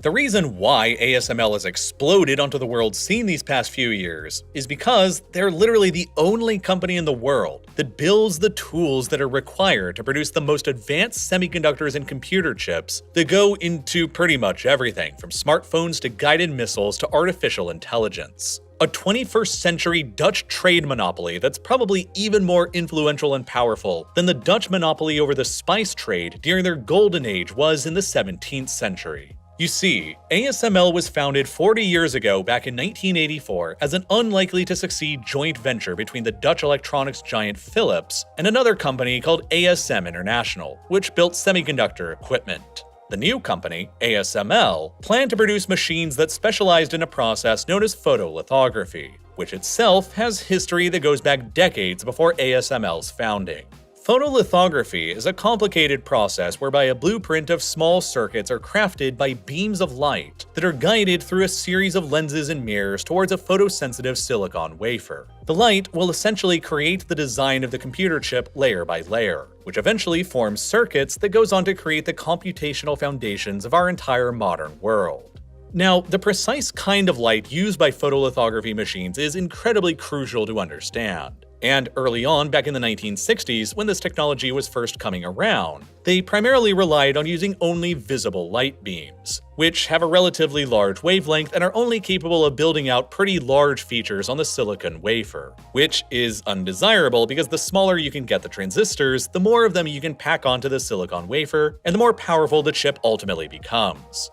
The reason why ASML has exploded onto the world scene these past few years is because they're literally the only company in the world that builds the tools that are required to produce the most advanced semiconductors and computer chips that go into pretty much everything from smartphones to guided missiles to artificial intelligence. A 21st century Dutch trade monopoly that's probably even more influential and powerful than the Dutch monopoly over the spice trade during their golden age was in the 17th century. You see, ASML was founded 40 years ago back in 1984 as an unlikely-to-succeed joint venture between the Dutch electronics giant Philips and another company called ASM International, which built semiconductor equipment. The new company, ASML, planned to produce machines that specialized in a process known as photolithography, which itself has history that goes back decades before ASML's founding. Photolithography is a complicated process whereby a blueprint of small circuits are crafted by beams of light that are guided through a series of lenses and mirrors towards a photosensitive silicon wafer. The light will essentially create the design of the computer chip layer by layer, which eventually forms circuits that goes on to create the computational foundations of our entire modern world. Now, the precise kind of light used by photolithography machines is incredibly crucial to understand. And early on, back in the 1960s, when this technology was first coming around, they primarily relied on using only visible light beams, which have a relatively large wavelength and are only capable of building out pretty large features on the silicon wafer, which is undesirable because the smaller you can get the transistors, the more of them you can pack onto the silicon wafer, and the more powerful the chip ultimately becomes.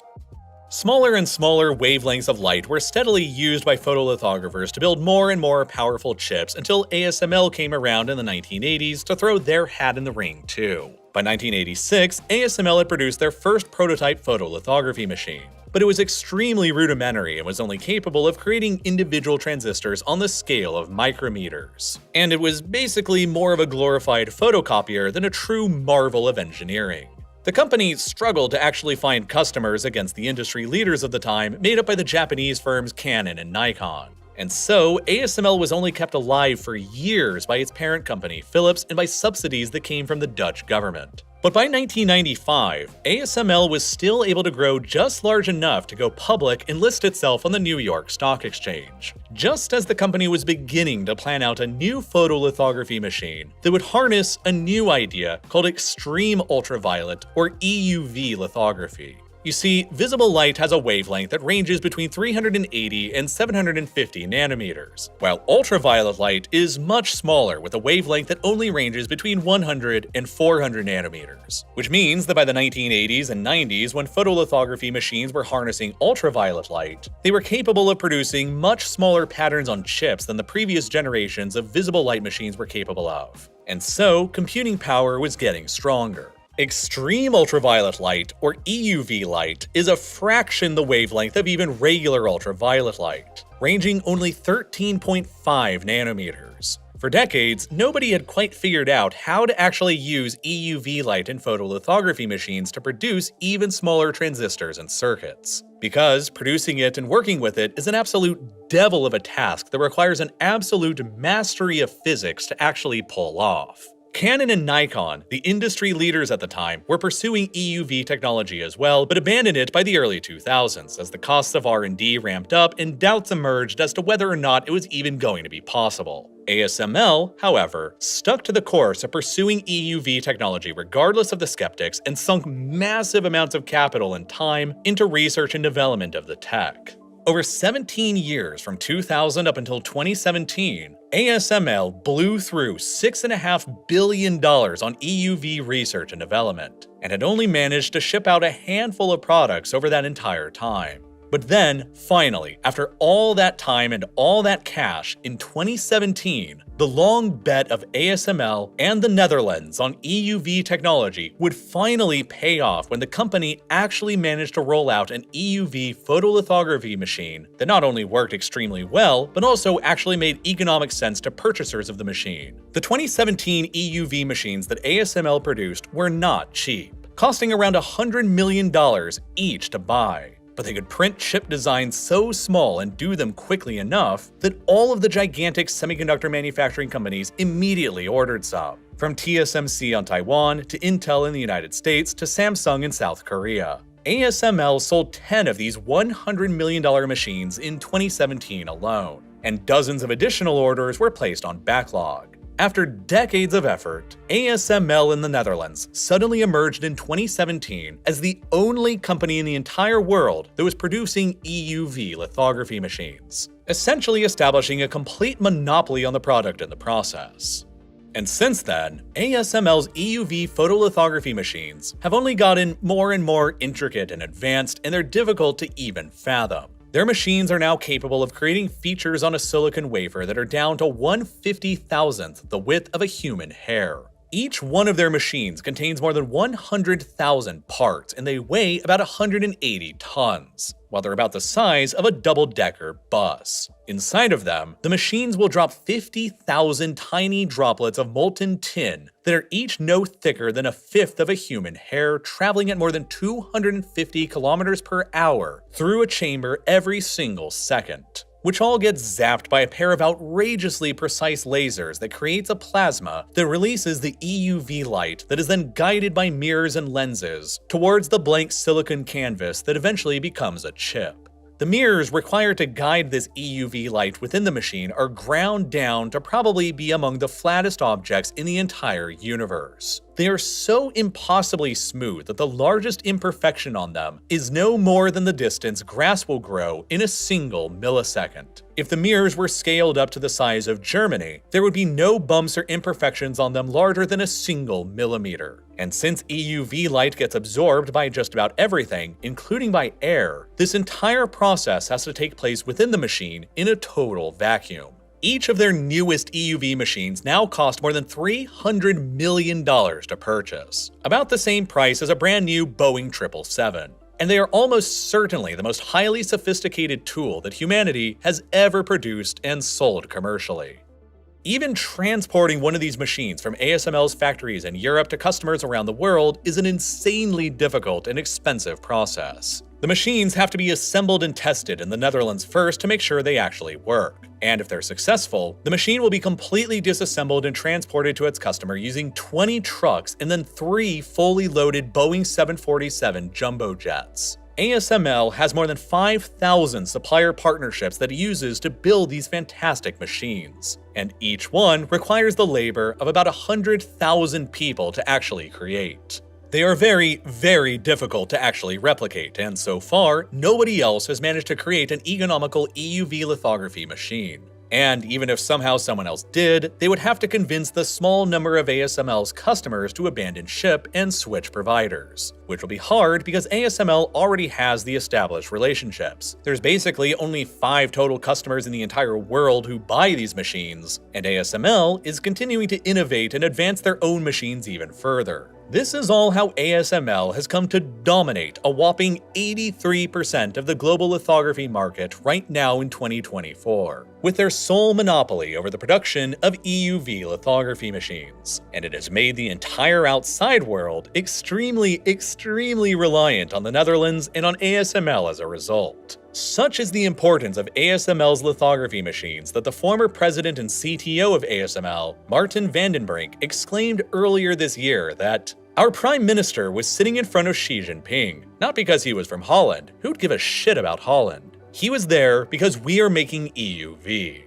Smaller and smaller wavelengths of light were steadily used by photolithographers to build more and more powerful chips until ASML came around in the 1980s to throw their hat in the ring too. By 1986, ASML had produced their first prototype photolithography machine, but it was extremely rudimentary and was only capable of creating individual transistors on the scale of micrometers. And it was basically more of a glorified photocopier than a true marvel of engineering. The company struggled to actually find customers against the industry leaders of the time, made up by the Japanese firms Canon and Nikon. And so, ASML was only kept alive for years by its parent company, Philips, and by subsidies that came from the Dutch government. But by 1995, ASML was still able to grow just large enough to go public and list itself on the New York Stock Exchange, just as the company was beginning to plan out a new photolithography machine that would harness a new idea called extreme ultraviolet, or EUV lithography. You see, visible light has a wavelength that ranges between 380 and 750 nanometers, while ultraviolet light is much smaller with a wavelength that only ranges between 100 and 400 nanometers. Which means that by the 1980s and 90s, when photolithography machines were harnessing ultraviolet light, they were capable of producing much smaller patterns on chips than the previous generations of visible light machines were capable of. And so, computing power was getting stronger. Extreme ultraviolet light, or EUV light, is a fraction the wavelength of even regular ultraviolet light, ranging only 13.5 nanometers. For decades, nobody had quite figured out how to actually use EUV light in photolithography machines to produce even smaller transistors and circuits. Because producing it and working with it is an absolute devil of a task that requires an absolute mastery of physics to actually pull off. Canon and Nikon, the industry leaders at the time, were pursuing EUV technology as well, but abandoned it by the early 2000s as the costs of R&D ramped up and doubts emerged as to whether or not it was even going to be possible. ASML, however, stuck to the course of pursuing EUV technology regardless of the skeptics and sunk massive amounts of capital and time into research and development of the tech. Over 17 years from 2000 up until 2017, ASML blew through $6.5 billion on EUV research and development, and had only managed to ship out a handful of products over that entire time. But then, finally, after all that time and all that cash, in 2017, the long bet of ASML and the Netherlands on EUV technology would finally pay off when the company actually managed to roll out an EUV photolithography machine that not only worked extremely well, but also actually made economic sense to purchasers of the machine. The 2017 EUV machines that ASML produced were not cheap, costing around $100 million each to buy. But they could print chip designs so small and do them quickly enough that all of the gigantic semiconductor manufacturing companies immediately ordered some. From TSMC on Taiwan, to Intel in the United States, to Samsung in South Korea. ASML sold 10 of these $100 million machines in 2017 alone, and dozens of additional orders were placed on backlog. After decades of effort, ASML in the Netherlands suddenly emerged in 2017 as the only company in the entire world that was producing EUV lithography machines, essentially establishing a complete monopoly on the product in the process. And since then, ASML's EUV photolithography machines have only gotten more and more intricate and advanced, and they're difficult to even fathom. Their machines are now capable of creating features on a silicon wafer that are down to 1/50,000th the width of a human hair. Each one of their machines contains more than 100,000 parts, and they weigh about 180 tons, while they're about the size of a double-decker bus. Inside of them, the machines will drop 50,000 tiny droplets of molten tin that are each no thicker than a fifth of a human hair, traveling at more than 250 kilometers per hour through a chamber every single second, which all gets zapped by a pair of outrageously precise lasers that creates a plasma that releases the EUV light that is then guided by mirrors and lenses towards the blank silicon canvas that eventually becomes a chip. The mirrors required to guide this EUV light within the machine are ground down to probably be among the flattest objects in the entire universe. They are so impossibly smooth that the largest imperfection on them is no more than the distance grass will grow in a single millisecond. If the mirrors were scaled up to the size of Germany, there would be no bumps or imperfections on them larger than a single millimeter. And since EUV light gets absorbed by just about everything, including by air, this entire process has to take place within the machine in a total vacuum. Each of their newest EUV machines now cost more than $300 million to purchase, about the same price as a brand new Boeing 777. And they are almost certainly the most highly sophisticated tool that humanity has ever produced and sold commercially. Even transporting one of these machines from ASML's factories in Europe to customers around the world is an insanely difficult and expensive process. The machines have to be assembled and tested in the Netherlands first to make sure they actually work. And if they're successful, the machine will be completely disassembled and transported to its customer using 20 trucks and then 3 fully loaded Boeing 747 jumbo jets. ASML has more than 5,000 supplier partnerships that it uses to build these fantastic machines, and each one requires the labor of about 100,000 people to actually create. They are very, very difficult to actually replicate, and so far, nobody else has managed to create an economical EUV lithography machine. And even if somehow someone else did, they would have to convince the small number of ASML's customers to abandon ship and switch providers, which will be hard because ASML already has the established relationships. There's basically only 5 total customers in the entire world who buy these machines, and ASML is continuing to innovate and advance their own machines even further. This is all how ASML has come to dominate a whopping 83% of the global lithography market right now in 2024, with their sole monopoly over the production of EUV lithography machines. And it has made the entire outside world extremely reliant on the Netherlands and on ASML as a result. Such is the importance of ASML's lithography machines that the former president and CTO of ASML, Martin van den Brink, exclaimed earlier this year that, "Our prime minister was sitting in front of Xi Jinping, not because he was from Holland. Who'd give a shit about Holland? He was there because we are making EUV."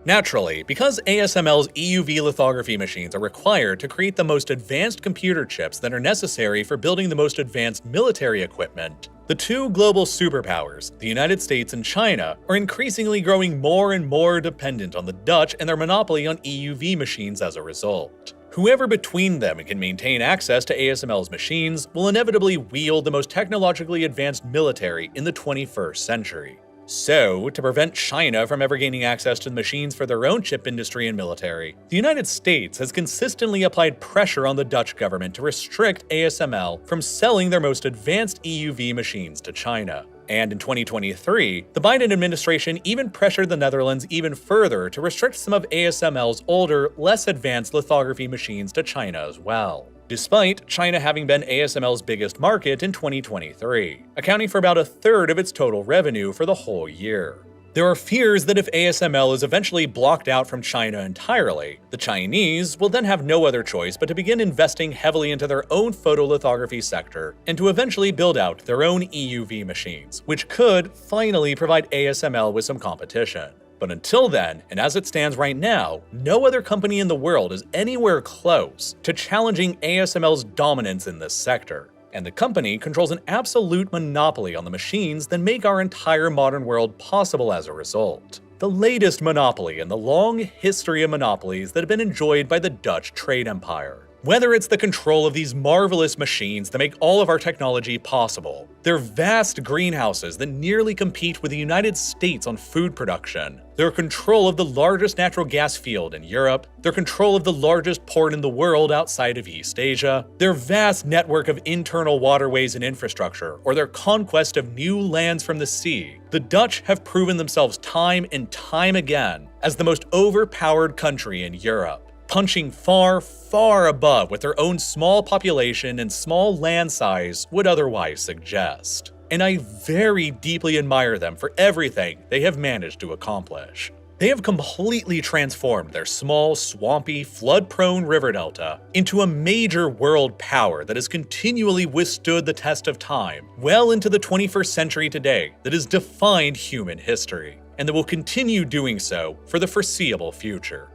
Naturally, because ASML's EUV lithography machines are required to create the most advanced computer chips that are necessary for building the most advanced military equipment, the 2 global superpowers, the United States and China, are increasingly growing more and more dependent on the Dutch and their monopoly on EUV machines as a result. Whoever between them can maintain access to ASML's machines will inevitably wield the most technologically advanced military in the 21st century. So, to prevent China from ever gaining access to the machines for their own chip industry and military, the United States has consistently applied pressure on the Dutch government to restrict ASML from selling their most advanced EUV machines to China. And in 2023, the Biden administration even pressured the Netherlands even further to restrict some of ASML's older, less advanced lithography machines to China as well, despite China having been ASML's biggest market in 2023, accounting for about 1/3 of its total revenue for the whole year. There are fears that if ASML is eventually blocked out from China entirely, the Chinese will then have no other choice but to begin investing heavily into their own photolithography sector and to eventually build out their own EUV machines, which could finally provide ASML with some competition. But until then, and as it stands right now, no other company in the world is anywhere close to challenging ASML's dominance in this sector. And the company controls an absolute monopoly on the machines that make our entire modern world possible as a result. The latest monopoly in the long history of monopolies that have been enjoyed by the Dutch trade empire. Whether it's the control of these marvelous machines that make all of our technology possible, their vast greenhouses that nearly compete with the United States on food production, their control of the largest natural gas field in Europe, their control of the largest port in the world outside of East Asia, their vast network of internal waterways and infrastructure, or their conquest of new lands from the sea, the Dutch have proven themselves time and time again as the most overpowered country in Europe, punching far, far above what their own small population and small land size would otherwise suggest. And I very deeply admire them for everything they have managed to accomplish. They have completely transformed their small, swampy, flood-prone river delta into a major world power that has continually withstood the test of time well into the 21st century today that has defined human history, and that will continue doing so for the foreseeable future.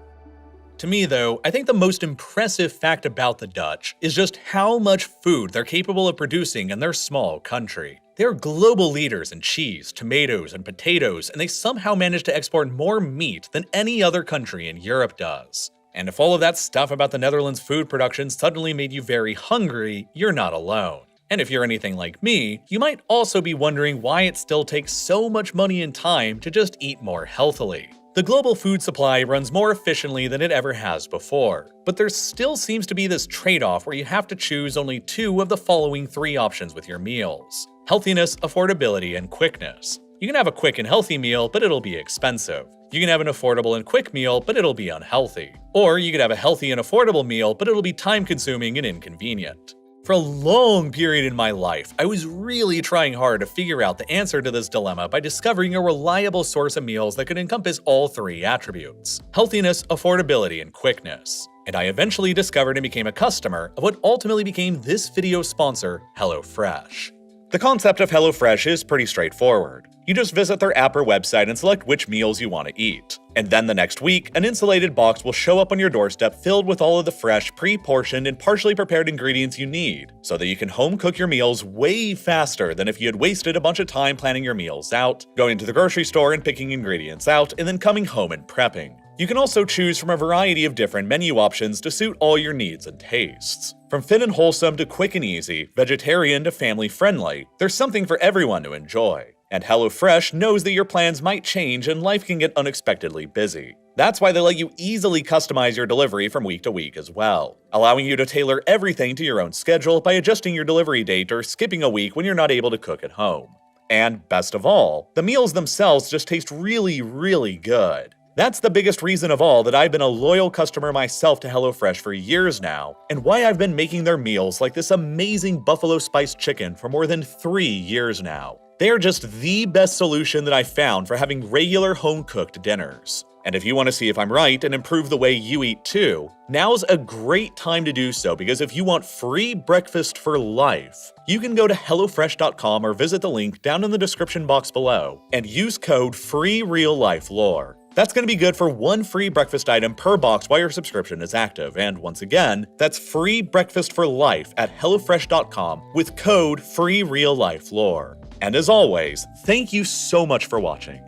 To me, though, I think the most impressive fact about the Dutch is just how much food they're capable of producing in their small country. They're global leaders in cheese, tomatoes, and potatoes, and they somehow manage to export more meat than any other country in Europe does. And if all of that stuff about the Netherlands' food production suddenly made you very hungry, you're not alone. And if you're anything like me, you might also be wondering why it still takes so much money and time to just eat more healthily. The global food supply runs more efficiently than it ever has before, but there still seems to be this trade-off where you have to choose only 2 of the following 3 options with your meals: healthiness, affordability, and quickness. You can have a quick and healthy meal, but it'll be expensive. You can have an affordable and quick meal, but it'll be unhealthy. Or you could have a healthy and affordable meal, but it'll be time-consuming and inconvenient. For a long period in my life, I was really trying hard to figure out the answer to this dilemma by discovering a reliable source of meals that could encompass all three attributes: healthiness, affordability, and quickness. And I eventually discovered and became a customer of what ultimately became this video's sponsor, HelloFresh. The concept of HelloFresh is pretty straightforward. You just visit their app or website and select which meals you want to eat. And then the next week, an insulated box will show up on your doorstep filled with all of the fresh, pre-portioned, and partially prepared ingredients you need, so that you can home cook your meals way faster than if you had wasted a bunch of time planning your meals out, going to the grocery store and picking ingredients out, and then coming home and prepping. You can also choose from a variety of different menu options to suit all your needs and tastes. From fit and wholesome to quick and easy, vegetarian to family-friendly, there's something for everyone to enjoy. And HelloFresh knows that your plans might change and life can get unexpectedly busy. That's why they let you easily customize your delivery from week to week as well, allowing you to tailor everything to your own schedule by adjusting your delivery date or skipping a week when you're not able to cook at home. And best of all, the meals themselves just taste really, really good. That's the biggest reason of all that I've been a loyal customer myself to HelloFresh for years now, and why I've been making their meals like this amazing buffalo spiced chicken for more than 3 years now. They are just the best solution that I've found for having regular home-cooked dinners. And if you want to see if I'm right and improve the way you eat too, now's a great time to do so, because if you want free breakfast for life, you can go to HelloFresh.com or visit the link down in the description box below and use code FREERealLifeLore. That's going to be good for one free breakfast item per box while your subscription is active. And once again, that's free breakfast for life at HelloFresh.com with code FREERealLifeLore. And as always, thank you so much for watching.